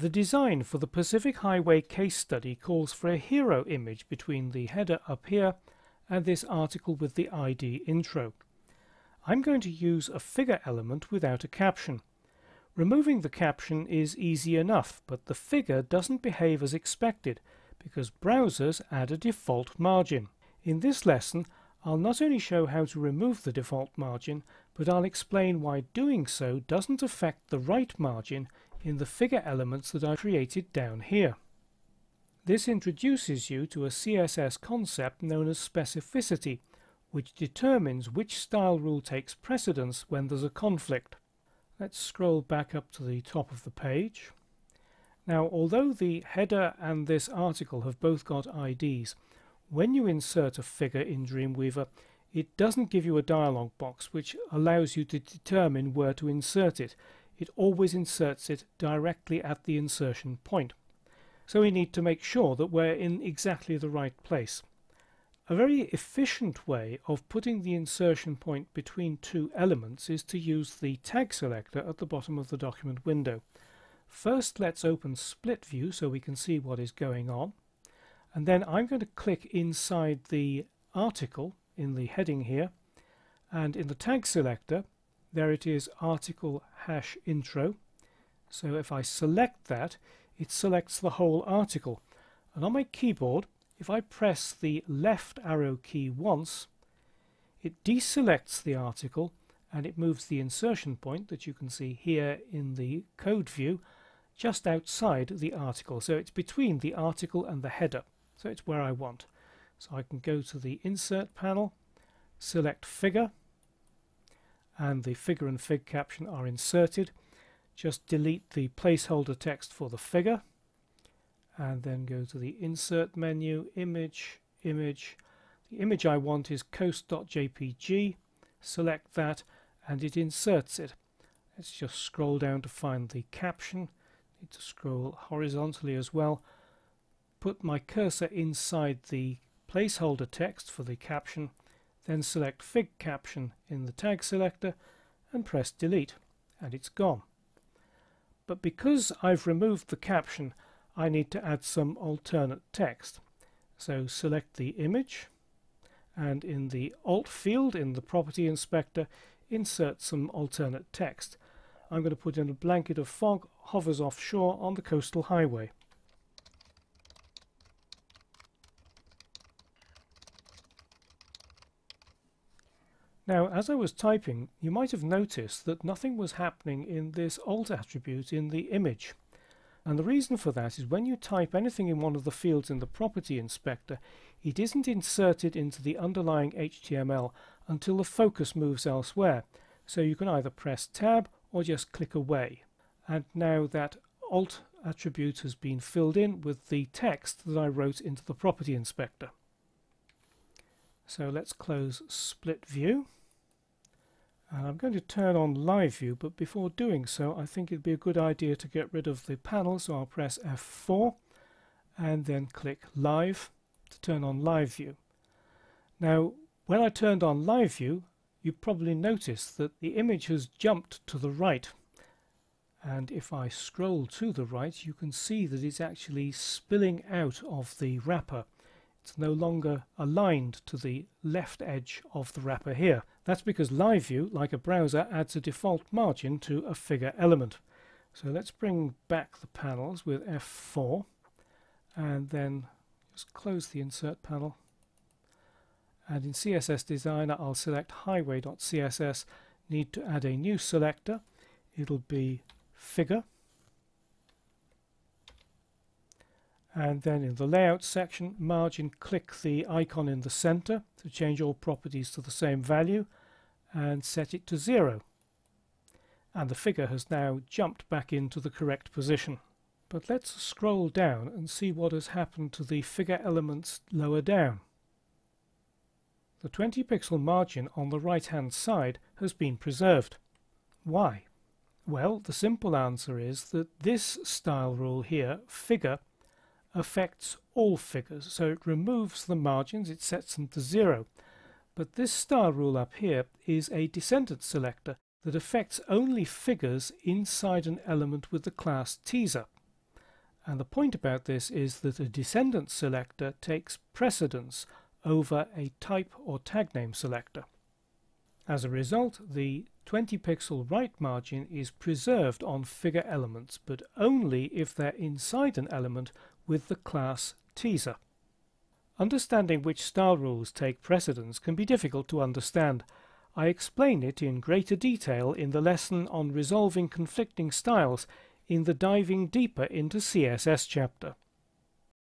The design for the Pacific Highway case study calls for a hero image between the header up here and this article with the ID intro. I'm going to use a figure element without a caption. Removing the caption is easy enough, but the figure doesn't behave as expected because browsers add a default margin. In this lesson, I'll not only show how to remove the default margin, but I'll explain why doing so doesn't affect the right margin in the figure elements that I've created down here. This introduces you to a CSS concept known as specificity, which determines which style rule takes precedence when there's a conflict. Let's scroll back up to the top of the page. Now, although the header and this article have both got IDs, when you insert a figure in Dreamweaver, it doesn't give you a dialog box which allows you to determine where to insert it. It always inserts it directly at the insertion point. So we need to make sure that we're in exactly the right place. A very efficient way of putting the insertion point between two elements is to use the tag selector at the bottom of the document window. First, let's open split view so we can see what is going on. And then I'm going to click inside the article in the heading here, and in the tag selector there it is, article #intro. So if I select that, it selects the whole article, and on my keyboard, if I press the left arrow key once, it deselects the article and it moves the insertion point that you can see here in the code view just outside the article. So it's between the article and the header. So it's where I want. So I can go to the insert panel, select figure, and the figure and fig caption are inserted. Just delete the placeholder text for the figure and then go to the insert menu, image. The image I want is coast.jpg. Select that and it inserts it. Let's just scroll down to find the caption. Need to scroll horizontally as well. Put my cursor inside the placeholder text for the caption, then select fig caption in the tag selector and press delete, and it's gone. But because I've removed the caption, I need to add some alternate text. So select the image and in the alt field in the property inspector insert some alternate text. I'm going to put in a blanket of fog hovers offshore on the coastal highway. Now, as I was typing, you might have noticed that nothing was happening in this alt attribute in the image. And the reason for that is when you type anything in one of the fields in the property inspector, it isn't inserted into the underlying HTML until the focus moves elsewhere. So you can either press tab or just click away. And now that alt attribute has been filled in with the text that I wrote into the property inspector. So let's close split view. And I'm going to turn on live view, but before doing so I think it'd be a good idea to get rid of the panel, so I'll press F4 and then click live to turn on live view. Now when I turned on live view, you probably noticed that the image has jumped to the right, and if I scroll to the right you can see that it's actually spilling out of the wrapper. It's no longer aligned to the left edge of the wrapper here. That's because live view, like a browser, adds a default margin to a figure element. So let's bring back the panels with F4 and then just close the insert panel. And in CSS Designer I'll select highway.css, need to add a new selector. It'll be figure. And then in the layout section, margin, click the icon in the center to change all properties to the same value and set it to 0. And the figure has now jumped back into the correct position. But let's scroll down and see what has happened to the figure elements lower down. The 20 pixel margin on the right hand side has been preserved. Why? Well, the simple answer is that this style rule here, figure, affects all figures, so it removes the margins, it sets them to 0. But this style rule up here is a descendant selector that affects only figures inside an element with the class teaser. And the point about this is that a descendant selector takes precedence over a type or tag name selector. As a result, the 20 pixel right margin is preserved on figure elements, but only if they're inside an element with the class teaser. Understanding which style rules take precedence can be difficult to understand. I explain it in greater detail in the lesson on resolving conflicting styles in the Diving Deeper into CSS chapter.